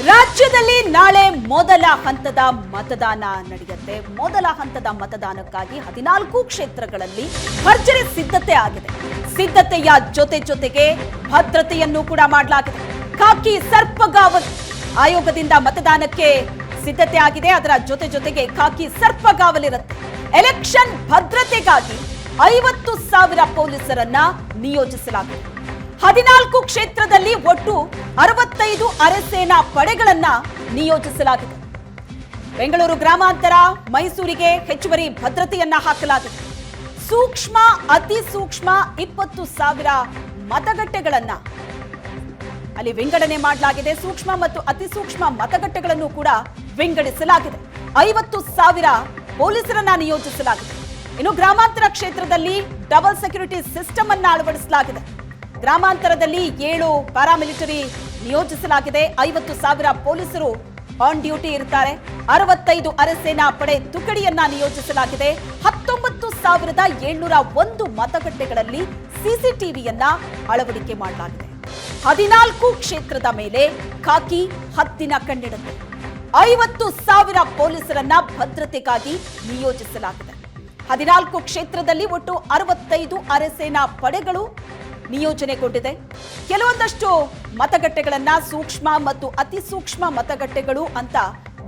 ರಾಜ್ಯದಲ್ಲಿ ನಾಳೆ ಮೊದಲ ಹಂತದ ಮತದಾನ ನಡೆಯುತ್ತೆ. ಮೊದಲ ಹಂತದ ಮತದಾನಕ್ಕಾಗಿ 14 ಕ್ಷೇತ್ರಗಳಲ್ಲಿ ಭರ್ಜರಿ ಸಿದ್ಧತೆ ಆಗಿದೆ. ಸಿದ್ಧತೆಯ ಜೊತೆಗೆ ಭದ್ರತೆಯನ್ನು ಕೂಡ ಮಾಡಲಾಗಿದೆ. ಖಾಕಿ ಸರ್ಪಗಾವಲು ಆಯೋಗದಿಂದ ಮತದಾನಕ್ಕೆ ಸಿದ್ಧತೆ ಆಗಿದೆ. ಅದರ ಜೊತೆಗೆ ಖಾಕಿ ಸರ್ಪಗಾವಲಿರುತ್ತೆ. ಎಲೆಕ್ಷನ್ ಭದ್ರತೆಗಾಗಿ 50,000 ಪೊಲೀಸರನ್ನ ನಿಯೋಜಿಸಲಾಗಿದೆ. 14 ಕ್ಷೇತ್ರದಲ್ಲಿ ಒಟ್ಟು 65 ಅರೆಸೇನಾ ಪಡೆಗಳನ್ನ ನಿಯೋಜಿಸಲಾಗಿದೆ. ಬೆಂಗಳೂರು ಗ್ರಾಮಾಂತರ, ಮೈಸೂರಿಗೆ ಹೆಚ್ಚುವರಿ ಭದ್ರತೆಯನ್ನ ಹಾಕಲಾಗಿದೆ. ಸೂಕ್ಷ್ಮ, ಅತಿ ಸೂಕ್ಷ್ಮ 20,000 ಮತಗಟ್ಟೆಗಳನ್ನ ಅಲ್ಲಿ ವಿಂಗಡಣೆ ಮಾಡಲಾಗಿದೆ. ಸೂಕ್ಷ್ಮ ಮತ್ತು ಅತಿ ಸೂಕ್ಷ್ಮ ಮತಗಟ್ಟೆಗಳನ್ನು ಕೂಡ ವಿಂಗಡಿಸಲಾಗಿದೆ. 50,000 ಪೊಲೀಸರನ್ನ ನಿಯೋಜಿಸಲಾಗಿದೆ. ಇನ್ನು ಗ್ರಾಮಾಂತರ ಕ್ಷೇತ್ರದಲ್ಲಿ ಡಬಲ್ ಸೆಕ್ಯೂರಿಟಿ ಸಿಸ್ಟಮ್ ಅನ್ನ ಅಳವಡಿಸಲಾಗಿದೆ. ಗ್ರಾಮಾಂತರದಲ್ಲಿ 7 ಪ್ಯಾರಾಮಿಲಿಟರಿ ನಿಯೋಜಿಸಲಾಗಿದೆ. 50,000 ಪೊಲೀಸರು ಆನ್ ಡ್ಯೂಟಿ ಇರ್ತಾರೆ. 65 ಅರೆಸೇನಾ ಪಡೆ ತುಕಡಿಯನ್ನ ನಿಯೋಜಿಸಲಾಗಿದೆ. 19,701 ಮತಗಟ್ಟೆಗಳಲ್ಲಿ ಸಿಸಿಟಿವಿಯನ್ನ ಅಳವಡಿಕೆ ಮಾಡಲಾಗಿದೆ. 14 ಕ್ಷೇತ್ರದ ಮೇಲೆ ಖಾಕಿ ಹದ್ದಿನ ಕಣ್ಣಿಡುತ್ತೆ. 50,000 ಪೊಲೀಸರನ್ನ ಭದ್ರತೆಗಾಗಿ ನಿಯೋಜಿಸಲಾಗಿದೆ. 14 ಕ್ಷೇತ್ರದಲ್ಲಿ ಒಟ್ಟು 65 ಅರೆಸೇನಾ ಪಡೆಗಳು ನಿಯೋಜನೆಗೊಂಡಿದೆ. ಕೆಲವೊಂದಷ್ಟು ಮತಗಟ್ಟೆಗಳನ್ನ ಸೂಕ್ಷ್ಮ ಮತ್ತು ಅತಿ ಸೂಕ್ಷ್ಮ ಮತಗಟ್ಟೆಗಳು ಅಂತ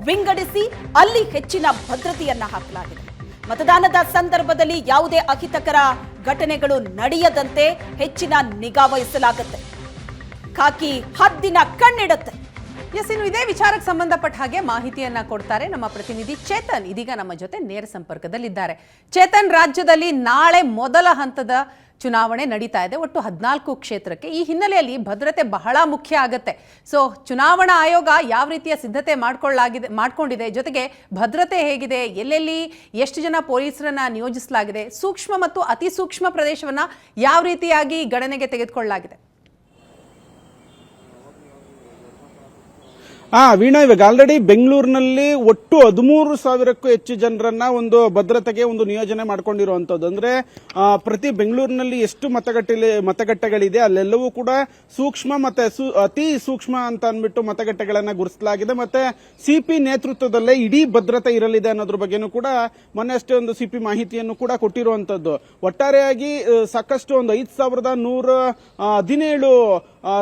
ವಿಂಗಡಿಸಿ ಅಲ್ಲಿ ಹೆಚ್ಚಿನ ಭದ್ರತೆಯನ್ನ ಹಾಕಲಾಗಿದೆ. ಮತದಾನದ ಸಂದರ್ಭದಲ್ಲಿ ಯಾವುದೇ ಅಹಿತಕರ ಘಟನೆಗಳು ನಡೆಯದಂತೆ ಹೆಚ್ಚಿನ ನಿಗಾ ವಹಿಸಲಾಗುತ್ತೆ. ಖಾಕಿ ಹದ್ದಿನ ಕಣ್ಣಿಡುತ್ತೆ. ಇನ್ನು ಇದೇ ವಿಚಾರಕ್ಕೆ ಸಂಬಂಧಪಟ್ಟ ಹಾಗೆ ಮಾಹಿತಿಯನ್ನ ಕೊಡ್ತಾರೆ ನಮ್ಮ ಪ್ರತಿನಿಧಿ ಚೇತನ್. ಇದೀಗ ನಮ್ಮ ಜೊತೆ ನೇರ ಸಂಪರ್ಕದಲ್ಲಿದ್ದಾರೆ. ಚೇತನ್, ರಾಜ್ಯದಲ್ಲಿ ನಾಳೆ ಮೊದಲ ಹಂತದ ಚುನಾವಣೆ ನಡೀತಾ ಇದೆ, ಒಟ್ಟು 14 ಕ್ಷೇತ್ರಕ್ಕೆ. ಈ ಹಿನ್ನೆಲೆಯಲ್ಲಿ ಭದ್ರತೆ ಬಹಳ ಮುಖ್ಯ ಆಗುತ್ತೆ. ಸೊ ಚುನಾವಣಾ ಆಯೋಗ ಯಾವ ರೀತಿಯ ಸಿದ್ಧತೆ ಮಾಡ್ಕೊಂಡಿದೆ, ಜೊತೆಗೆ ಭದ್ರತೆ ಹೇಗಿದೆ, ಎಲ್ಲೆಲ್ಲಿ ಎಷ್ಟು ಜನ ಪೊಲೀಸರನ್ನ ನಿಯೋಜಿಸಲಾಗಿದೆ, ಸೂಕ್ಷ್ಮ ಮತ್ತು ಅತಿ ಸೂಕ್ಷ್ಮ ಪ್ರದೇಶವನ್ನ ಯಾವ ರೀತಿಯಾಗಿ ಗಣನೆಗೆ ತೆಗೆದುಕೊಳ್ಳಲಾಗಿದೆ? ವೀಣಾ, ಇವಾಗ ಆಲ್ರೆಡಿ ಬೆಂಗಳೂರಿನಲ್ಲಿ ಒಟ್ಟು 13,000ಕ್ಕೂ ಹೆಚ್ಚು ಜನರನ್ನ ಒಂದು ಭದ್ರತೆಗೆ ಒಂದು ನಿಯೋಜನೆ ಮಾಡ್ಕೊಂಡಿರುವಂತದ್ದು. ಅಂದ್ರೆ ಪ್ರತಿ ಬೆಂಗಳೂರಿನಲ್ಲಿ ಎಷ್ಟು ಮತಗಟ್ಟೆಗಳಿದೆ ಅಲ್ಲೆಲ್ಲವೂ ಕೂಡ ಸೂಕ್ಷ್ಮ ಮತ್ತೆ ಅತಿ ಸೂಕ್ಷ್ಮ ಅಂತ ಅಂದ್ಬಿಟ್ಟು ಮತಗಟ್ಟೆಗಳನ್ನ ಗುರುತಿಸಲಾಗಿದೆ. ಮತ್ತೆ ಸಿಪಿ ನೇತೃತ್ವದಲ್ಲೇ ಇಡೀ ಭದ್ರತೆ ಇರಲಿದೆ ಅನ್ನೋದ್ರ ಬಗ್ಗೆನೂ ಕೂಡ ಮೊನ್ನೆ ಅಷ್ಟೇ ಒಂದು ಸಿಪಿ ಮಾಹಿತಿಯನ್ನು ಕೂಡ ಕೊಟ್ಟಿರುವಂತದ್ದು. ಒಟ್ಟಾರೆಯಾಗಿ ಸಾಕಷ್ಟು ಒಂದು 5,117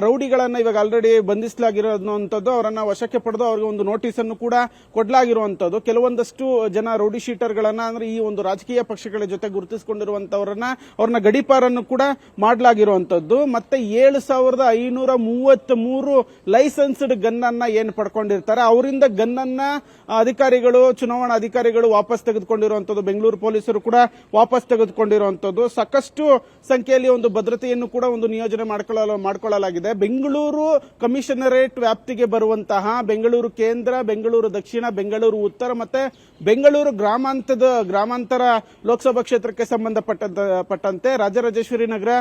ರೌಡಿಗಳನ್ನ ಇವಾಗ ಆಲ್ರೆಡಿ ಬಂಧಿಸಲಾಗಿರುವಂತದ್ದು. ಅವರನ್ನ ವಶಕ್ಕೆ ಪಡೆದು ಅವರಿಗೆ ಒಂದು ನೋಟಿಸ್ ಅನ್ನು ಕೂಡ ಕೊಡಲಾಗಿರುವಂತದ್ದು. ಕೆಲವೊಂದಷ್ಟು ಜನ ರೌಡಿ ಶೀಟರ್ಗಳನ್ನ ಅಂದ್ರೆ ಈ ಒಂದು ರಾಜಕೀಯ ಪಕ್ಷಗಳ ಜೊತೆ ಗುರುತಿಸಿಕೊಂಡಿರುವಂತವರನ್ನ ಗಡೀಪಾರನ್ನು ಕೂಡ ಮಾಡಲಾಗಿರುವಂತದ್ದು. ಮತ್ತೆ 7,533 ಲೈಸೆನ್ಸ್ಡ್ ಗನ್ ಅನ್ನ ಏನ್ ಪಡ್ಕೊಂಡಿರ್ತಾರೆ ಅವರಿಂದ ಗನ್ ಅನ್ನ ಅಧಿಕಾರಿಗಳು, ಚುನಾವಣಾ ಅಧಿಕಾರಿಗಳು ವಾಪಸ್ ತೆಗೆದುಕೊಂಡಿರುವಂತದ್ದು. ಬೆಂಗಳೂರು ಪೊಲೀಸರು ಕೂಡ ವಾಪಸ್ ತೆಗೆದುಕೊಂಡಿರುವಂತದ್ದು. ಸಾಕಷ್ಟು ಸಂಖ್ಯೆಯಲ್ಲಿ ಒಂದು ಭದ್ರತೆಯನ್ನು ಕೂಡ ಒಂದು ನಿಯೋಜನೆ ಮಾಡಿಕೊಳ್ಳಲಾಗಿದೆ. ಬೆಂಗಳೂರು ಕಮಿಷನರೇಟ್ ವ್ಯಾಪ್ತಿಗೆ ಬರುವಂತಹ ಬೆಂಗಳೂರು ಕೇಂದ್ರ, ಬೆಂಗಳೂರು ದಕ್ಷಿಣ, ಬೆಂಗಳೂರು ಉತ್ತರ ಮತ್ತೆ ಬೆಂಗಳೂರು ಗ್ರಾಮಾಂತರ ಲೋಕಸಭಾ ಕ್ಷೇತ್ರಕ್ಕೆ ಸಂಬಂಧಪಟ್ಟಂತೆ ರಾಜರಾಜೇಶ್ವರಿ ನಗರ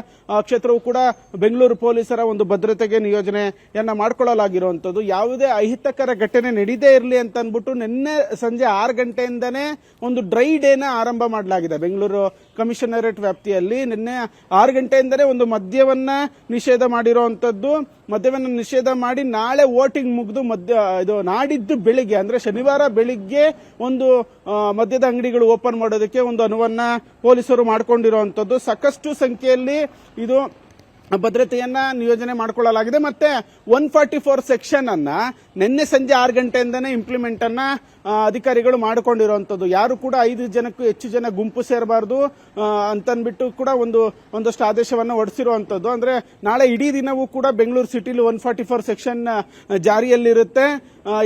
ಕ್ಷೇತ್ರವು ಕೂಡ ಬೆಂಗಳೂರು ಪೊಲೀಸರ ಒಂದು ಭದ್ರತೆಗೆ ನಿಯೋಜನೆಯನ್ನ ಮಾಡಿಕೊಳ್ಳಲಾಗಿರುವಂತದ್ದು. ಯಾವುದೇ ಅಹಿತಕರ ಘಟನೆ ನಡೀದೇ ಇರಲಿ ಅಂತ ಅಂದ್ಬಿಟ್ಟು ನಿನ್ನೆ ಸಂಜೆ 6 ಗಂಟೆಯಿಂದನೇ ಒಂದು ಡ್ರೈ ಡೇನ ಆರಂಭ ಮಾಡಲಾಗಿದೆ. ಬೆಂಗಳೂರು ಕಮಿಷನರೇಟ್ ವ್ಯಾಪ್ತಿಯಲ್ಲಿ ನಿನ್ನೆ 6 ಗಂಟೆಯಿಂದಲೇ ಒಂದು ಮದ್ಯವನ್ನ ನಿಷೇಧ ಮಾಡಿರುವಂತದ್ದು. ಮದ್ಯವನ್ನು ನಿಷೇಧ ಮಾಡಿ ನಾಳೆ ವೋಟಿಂಗ್ ಮುಗಿದು ನಾಡಿದ್ದು ಬೆಳಿಗ್ಗೆ ಅಂದ್ರೆ ಶನಿವಾರ ಬೆಳಿಗ್ಗೆ ಒಂದು ಮದ್ಯದ ಅಂಗಡಿಗಳು ಓಪನ್ ಮಾಡೋದಕ್ಕೆ ಒಂದು ಅನುವನ್ನ ಪೊಲೀಸರು ಮಾಡಿಕೊಂಡಿರುವಂತದ್ದು. ಸಾಕಷ್ಟು ಸಂಖ್ಯೆಯಲ್ಲಿ ಇದು ಭದ್ರತೆಯನ್ನ ನಿಯೋಜನೆ ಮಾಡಿಕೊಳ್ಳಲಾಗಿದೆ. ಮತ್ತೆ 144 ಸೆಕ್ಷನ್ ಅನ್ನ ನಿನ್ನೆ ಸಂಜೆ 6 ಗಂಟೆಯಿಂದನೇ ಇಂಪ್ಲಿಮೆಂಟ್ ಅನ್ನ ಅಧಿಕಾರಿಗಳು ಮಾಡಿಕೊಂಡಿರುವಂತದ್ದು. ಯಾರು ಕೂಡ 5 ಜನಕ್ಕೂ ಹೆಚ್ಚು ಜನ ಗುಂಪು ಸೇರಬಾರದು ಅಂತನ್ಬಿಟ್ಟು ಕೂಡ ಒಂದಷ್ಟು ಆದೇಶವನ್ನು ಹೊರಡಿಸಿರುವಂತದ್ದು. ಅಂದ್ರೆ ನಾಳೆ ಇಡೀ ದಿನವೂ ಕೂಡ ಬೆಂಗಳೂರು ಸಿಟಿಲಿ 144 ಸೆಕ್ಷನ್ ಜಾರಿಯಲ್ಲಿರುತ್ತೆ.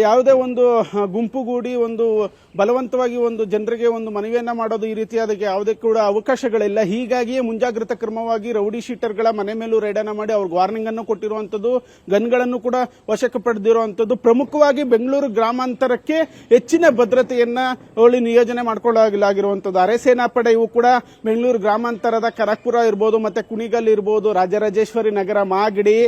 ಯಾವುದೇ ಒಂದು ಗುಂಪುಗೂಡಿ ಒಂದು ಬಲವಂತವಾಗಿ ಒಂದು ಜನರಿಗೆ ಒಂದು ಮನವಿಯನ್ನ ಮಾಡೋದು ಈ ರೀತಿಯಾದ ಯಾವುದೇ ಕೂಡ ಅವಕಾಶಗಳಿಲ್ಲ. ಹೀಗಾಗಿಯೇ ಮುಂಜಾಗ್ರತಾ ಕ್ರಮವಾಗಿ ರೌಡಿ ಶೀಟರ್ಗಳ ಮನೆ ಮೇಲೂ ರೇಡ್ ಅನ್ನ ಮಾಡಿ ಅವ್ರಿಗೆ ವಾರ್ನಿಂಗ್ ಅನ್ನು ಕೊಟ್ಟಿರುವಂತದ್ದು, ಗನ್ಗಳನ್ನು ಕೂಡ ವಶಕ್ಕೆ ಪಡೆದಿರುವಂತದ್ದು. ಪ್ರಮುಖವಾಗಿ ಬೆಂಗಳೂರು ಗ್ರಾಮಾಂತರಕ್ಕೆ ಹೆಚ್ಚಿನ ಭದ್ರತೆಯನ್ನ ನಿಯೋಜನೆ ಮಾಡಿಕೊಳ್ಳಲಾಗಿರುವಂತದ್ದು. ಅರೆಸೇನಾ ಪಡೆಯು ಕೂಡ ಬೆಂಗಳೂರು ಗ್ರಾಮಾಂತರದ ಕನಕಪುರ ಇರಬಹುದು, ಮತ್ತೆ ಕುಣಿಗಲ್ ಇರಬಹುದು, ರಾಜರಾಜೇಶ್ವರಿ ನಗರ, ಮಾಗಡಿ,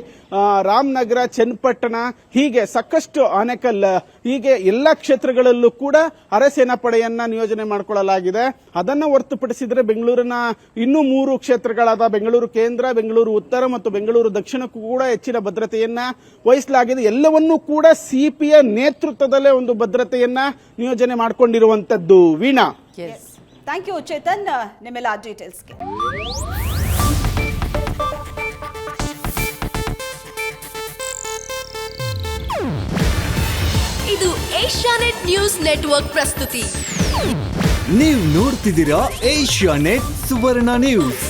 ರಾಮನಗರ, ಚನ್ನಪಟ್ಟಣ, ಹೀಗೆ ಸಾಕಷ್ಟು ಆನೆಕಲ್, ಹೀಗೆ ಎಲ್ಲಾ ಕ್ಷೇತ್ರಗಳಲ್ಲೂ ಕೂಡ ಅರೆಸೇನಾ ಪಡೆಯನ್ನ ನಿಯೋಜನೆ ಮಾಡಿಕೊಳ್ಳಲಾಗಿದೆ. ಅದನ್ನ ಹೊರತುಪಡಿಸಿದ್ರೆ ಬೆಂಗಳೂರಿನ ಇನ್ನೂ 3 ಕ್ಷೇತ್ರಗಳಾದ ಬೆಂಗಳೂರು ಕೇಂದ್ರ, ಬೆಂಗಳೂರು ಉತ್ತರ ಮತ್ತು ಬೆಂಗಳೂರು ದಕ್ಷಿಣಕ್ಕೂ ಕೂಡ ಹೆಚ್ಚಿನ ಭದ್ರತೆಯನ್ನ ವಹಿಸಲಾಗಿದೆ. ಎಲ್ಲವನ್ನೂ ಕೂಡ ಸಿಪಿಯ ನೇತೃತ್ವದಲ್ಲೇ ಒಂದು ಭದ್ರತೆಯನ್ನ ನಿಯೋಜನೆ ಮಾಡಿಕೊಂಡಿರುವಂತದ್ದು. ವೀಣಾ, ಥ್ಯಾಂಕ್ ಯು ಚೇತನ್, ನಿಮ್ಮೆಲ್ಲ ಡೀಟೇಲ್ಸ್ಗೆ. ಇದು ಏಷ್ಯಾನೆಟ್ ನ್ಯೂಸ್ ನೆಟ್ವರ್ಕ್ ಪ್ರಸ್ತುತಿ. ನೀವು ನೋಡ್ತಿದ್ದೀರಾ ಏಷ್ಯಾನೆಟ್ ಸುವರ್ಣ ನ್ಯೂಸ್.